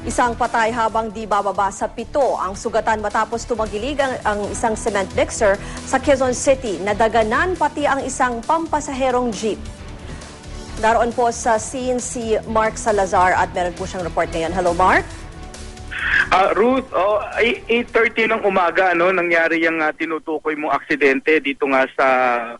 Isang patay habang di bababa sa 7 ang sugatan matapos tumagilig ang isang cement mixer sa Quezon City. Nadaganan pati ang isang pampasaherong jeep. Naroon po sa scene si Mark Salazar at meron po siyang report ngayon. Hello, Mark. Ruth, 8:30 ng umaga nangyari yung tinutukoy mong aksidente dito nga sa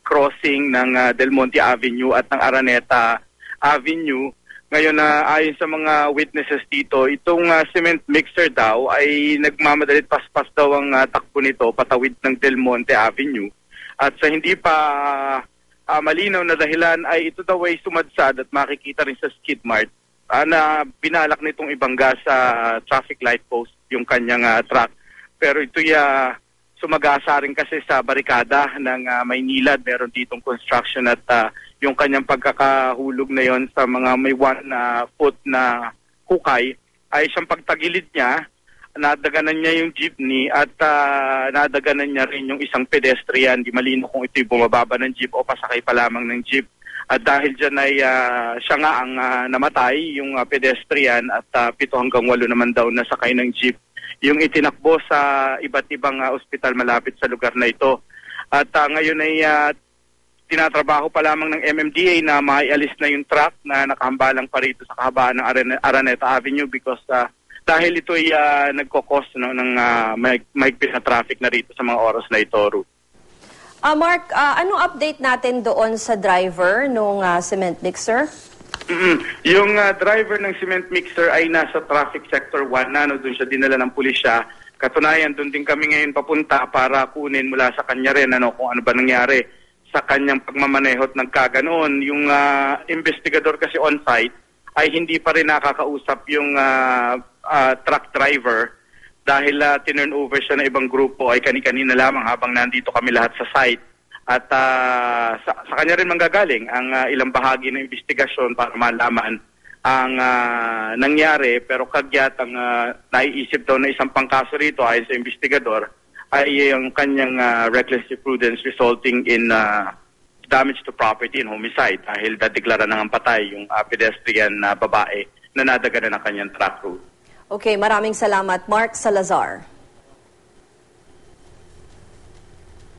crossing ng Del Monte Avenue at ng Araneta Avenue. Ngayon ayon sa mga witnesses dito, itong cement mixer daw ay nagmamadalit paspas daw ang takbo nito patawid ng Del Monte Avenue. At sa hindi pa malinaw na dahilan ay ito daw ay sumadsad at makikita rin sa skid mark na binalak nitong ibangga sa traffic light post yung kanyang truck. Pero ito'y sumagasa rin kasi sa barikada ng Maynilad. Meron ditong construction at yung kanyang pagkakahulog na yon sa mga may 1 foot na hukay ay siyang pagtagilid niya, nadaganan niya yung jeepney at nadaganan niya rin yung isang pedestrian. Di malino kung ito'y bumababa ng jeep o pasakay pa lamang ng jeep. At dahil dyan ay siya nga ang namatay, yung pedestrian, at 7 hanggang 8 naman daw nasakay ng jeep. Yung itinakbo sa iba't ibang ospital malapit sa lugar na ito. At ngayon ay tinatrabaho pa lamang ng MMDA na maialis na yung truck na nakahambalang pa rito sa kahabaan ng Araneta Avenue because dahil ito ay nagkokos ng mahigpit na traffic na rito sa mga oras na ito, Ruth. Mark, anong update natin doon sa driver ng cement mixer? Yung driver ng cement mixer ay nasa traffic sector 1 doon siya dinala ng pulisya. Katunayan, doon din kami ngayon papunta para kunin mula sa kanya rin kung ano ba nangyari sa kanyang pagmamaneho at nagkaganoon. Yung investigador kasi on-site ay hindi pa rin nakakausap yung truck driver dahil tinurn over siya ng ibang grupo ay kani-kanina lamang habang nandito kami lahat sa site. At sa kanya rin manggagaling ang ilang bahagi ng investigasyon para malaman ang nangyari. Pero kagyat ang naiisip daw na isang pangkaso rito ayon sa investigador ay yung kanyang reckless imprudence resulting in damage to property and homicide dahil dadeklara ng patay yung pedestrian na babae na nadaganan ng kanyang truck route. Okay, maraming salamat, Mark Salazar.